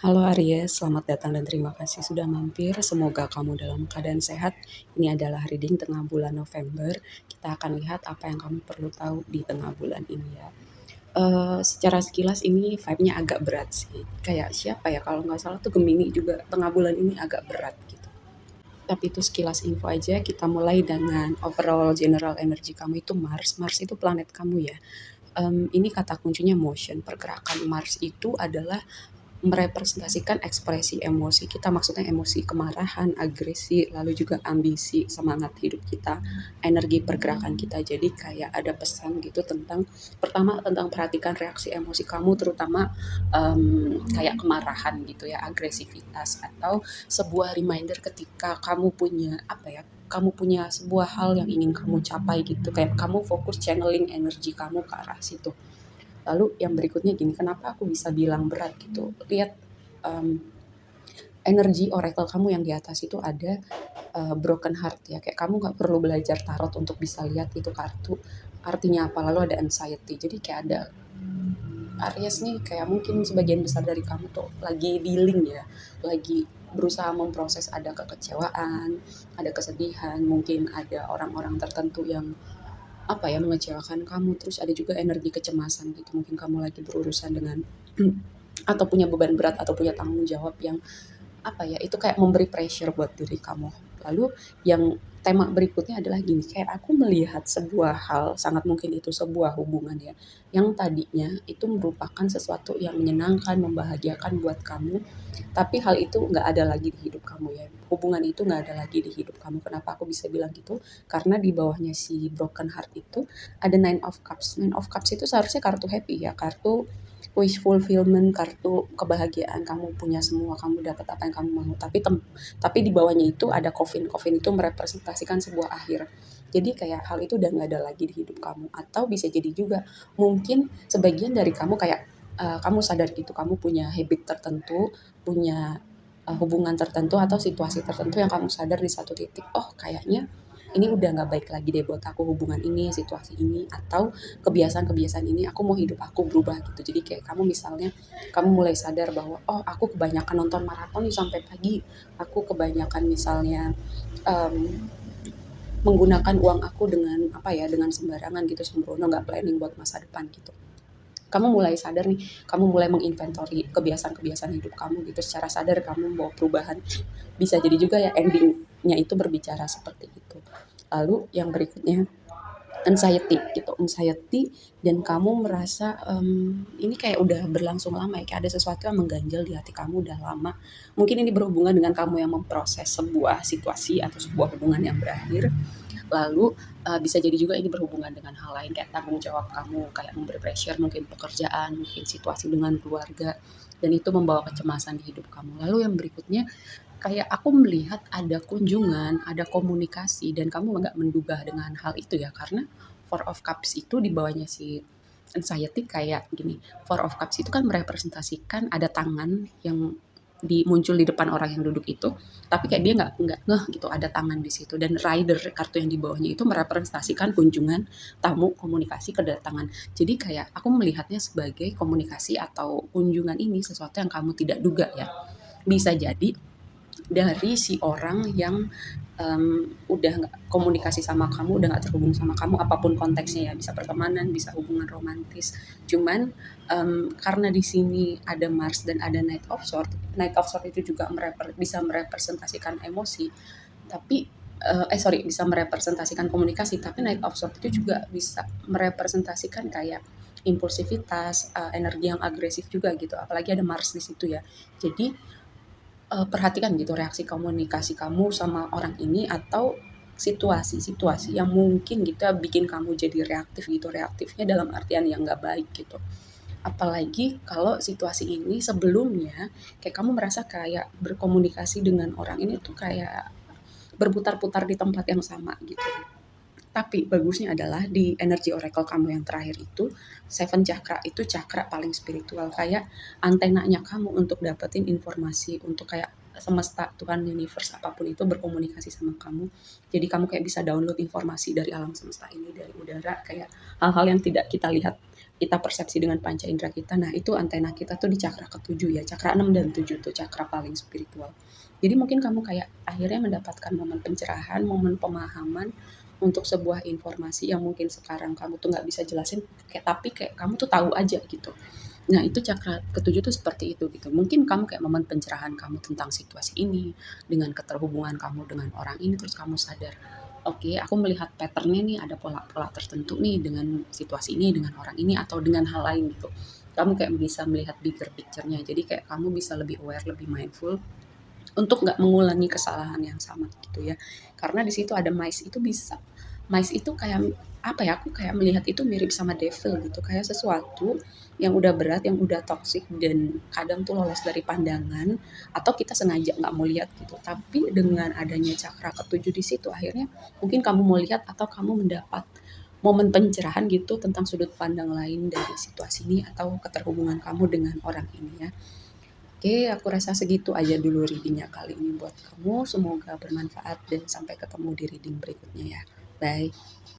Halo Aries, selamat datang dan terima kasih sudah mampir. Semoga kamu dalam keadaan sehat. Ini adalah reading tengah bulan November. Kita akan lihat apa yang kamu perlu tahu di tengah bulan ini ya. Secara sekilas ini vibe-nya agak berat sih. Kayak siapa ya kalau nggak salah tuh Gemini juga tengah bulan ini agak berat gitu. Tapi itu sekilas info aja. Kita mulai dengan overall general energy kamu itu Mars. Mars itu planet kamu ya. Ini kata kuncinya motion. Pergerakan Mars itu adalah merepresentasikan ekspresi emosi kita, maksudnya emosi kemarahan, agresi, lalu juga ambisi, semangat hidup kita, energi pergerakan kita. Jadi kayak ada pesan gitu tentang, pertama tentang perhatikan reaksi emosi kamu, terutama kayak kemarahan gitu ya, agresivitas, atau sebuah reminder ketika kamu punya apa ya, kamu punya sebuah hal yang ingin kamu capai gitu, kayak kamu fokus channeling energi kamu ke arah situ. Lalu yang berikutnya gini, kenapa aku bisa bilang berat gitu? Lihat um, energi oracle kamu yang di atas itu ada broken heart ya. Kayak kamu nggak perlu belajar tarot untuk bisa lihat itu kartu artinya apa. Lalu ada anxiety. Jadi kayak ada Aries nih, kayak mungkin sebagian besar dari kamu tuh lagi dealing ya, lagi berusaha memproses, ada kekecewaan, ada kesedihan, mungkin ada orang-orang tertentu yang apa ya mengecewakan kamu, terus ada juga energi kecemasan gitu, mungkin kamu lagi berurusan dengan atau punya beban berat atau punya tanggung jawab yang apa ya, itu kayak memberi pressure buat diri kamu. Lalu yang tema berikutnya adalah gini, kayak aku melihat sebuah hal, sangat mungkin itu sebuah hubungan ya, yang tadinya itu merupakan sesuatu yang menyenangkan, membahagiakan buat kamu, tapi hal itu nggak ada lagi di hidup kamu ya. Hubungan itu nggak ada lagi di hidup kamu. Kenapa aku bisa bilang gitu? Karena di bawahnya si broken heart itu ada Nine of Cups. Nine of Cups itu seharusnya kartu happy ya, kartu wish fulfillment, kartu kebahagiaan, kamu punya semua, kamu dapat apa yang kamu mau. Tapi di bawahnya itu ada coffin. Coffin itu merepresentasikan sebuah akhir. Jadi kayak hal itu udah nggak ada lagi di hidup kamu. Atau bisa jadi juga mungkin sebagian dari kamu kayak kamu sadar gitu, kamu punya habit tertentu, punya hubungan tertentu atau situasi tertentu yang kamu sadar di satu titik, oh kayaknya ini udah nggak baik lagi deh buat aku, hubungan ini, situasi ini, atau kebiasaan-kebiasaan ini, aku mau hidup aku berubah gitu. Jadi kayak kamu misalnya, kamu mulai sadar bahwa, oh aku kebanyakan nonton maraton nih sampai pagi, aku kebanyakan misalnya em, menggunakan uang aku dengan apa ya, dengan sembarangan gitu, sembrono, nggak planning buat masa depan gitu. Kamu mulai sadar nih, kamu mulai menginventory kebiasaan-kebiasaan hidup kamu gitu, secara sadar kamu mau perubahan. Bisa jadi juga ya endingnya itu berbicara seperti itu. Lalu yang berikutnya anxiety gitu, anxiety, dan kamu merasa ini kayak udah berlangsung lama ya, kayak ada sesuatu yang mengganjal di hati kamu udah lama. Mungkin ini berhubungan dengan kamu yang memproses sebuah situasi atau sebuah hubungan yang berakhir. Lalu bisa jadi juga ini berhubungan dengan hal lain kayak tanggung jawab kamu, kayak memberi pressure, mungkin pekerjaan, mungkin situasi dengan keluarga, dan itu membawa kecemasan di hidup kamu. Lalu yang berikutnya, kayak aku melihat ada kunjungan, ada komunikasi, dan kamu nggak menduga dengan hal itu ya, karena Four of Cups itu di bawahnya si anxiety kayak gini. Four of Cups itu kan merepresentasikan ada tangan yang muncul di depan orang yang duduk itu, tapi kayak dia nggak ngeh gitu ada tangan di situ. Dan rider, kartu yang di bawahnya itu merepresentasikan kunjungan, tamu, komunikasi, kedatangan. Jadi kayak aku melihatnya sebagai komunikasi atau kunjungan ini sesuatu yang kamu tidak duga ya. Bisa jadi dari si orang yang udah nggak komunikasi sama kamu, udah nggak terhubung sama kamu, apapun konteksnya ya, bisa pertemanan, bisa hubungan romantis. Cuman karena di sini ada Mars dan ada Knight of Swords. Knight of Swords itu juga bisa merepresentasikan emosi, tapi sorry, bisa merepresentasikan komunikasi, tapi Knight of Swords itu juga bisa merepresentasikan kayak impulsivitas, energi yang agresif juga gitu, apalagi ada Mars di situ ya. Jadi perhatikan gitu reaksi komunikasi kamu sama orang ini, atau situasi-situasi yang mungkin gitu ya bikin kamu jadi reaktif gitu, reaktifnya dalam artian yang nggak baik gitu. Apalagi kalau situasi ini sebelumnya kayak kamu merasa kayak berkomunikasi dengan orang ini tuh kayak berputar-putar di tempat yang sama gitu. Tapi bagusnya adalah di energi oracle kamu yang terakhir itu, Seven Chakra itu cakra paling spiritual, kayak antenanya kamu untuk dapetin informasi, untuk kayak semesta, Tuhan, universe, apapun itu berkomunikasi sama kamu. Jadi kamu kayak bisa download informasi dari alam semesta ini, dari udara, kayak hal-hal yang tidak kita lihat kita persepsi dengan panca indera kita. Nah, itu antena kita tuh di cakra ketujuh ya, cakra 6 dan 7 tuh cakra paling spiritual. Jadi mungkin kamu kayak akhirnya mendapatkan momen pencerahan, momen pemahaman untuk sebuah informasi yang mungkin sekarang kamu tuh nggak bisa jelasin, kayak tapi kayak kamu tuh tahu aja gitu. Nah, itu cakra ketujuh tuh seperti itu gitu. Mungkin kamu kayak momen pencerahan kamu tentang situasi ini, dengan keterhubungan kamu dengan orang ini, terus kamu sadar, oke, aku melihat patternnya nih, ada pola-pola tertentu nih dengan situasi ini, dengan orang ini, atau dengan hal lain gitu. Kamu kayak bisa melihat bigger picture-nya. Jadi kayak kamu bisa lebih aware, lebih mindful untuk nggak mengulangi kesalahan yang sama gitu ya. Karena di situ ada mice itu bisa. Mice itu kayak apa ya? Aku kayak melihat itu mirip sama devil gitu. Kayak sesuatu yang udah berat, yang udah toxic dan kadang tuh lolos dari pandangan atau kita sengaja nggak mau lihat gitu. Tapi dengan adanya cakra ketujuh di situ akhirnya mungkin kamu mau lihat atau kamu mendapat momen pencerahan gitu tentang sudut pandang lain dari situasi ini atau keterhubungan kamu dengan orang ini ya. Oke, aku rasa segitu aja dulu readingnya kali ini buat kamu. Semoga bermanfaat dan sampai ketemu di reading berikutnya ya. Bye.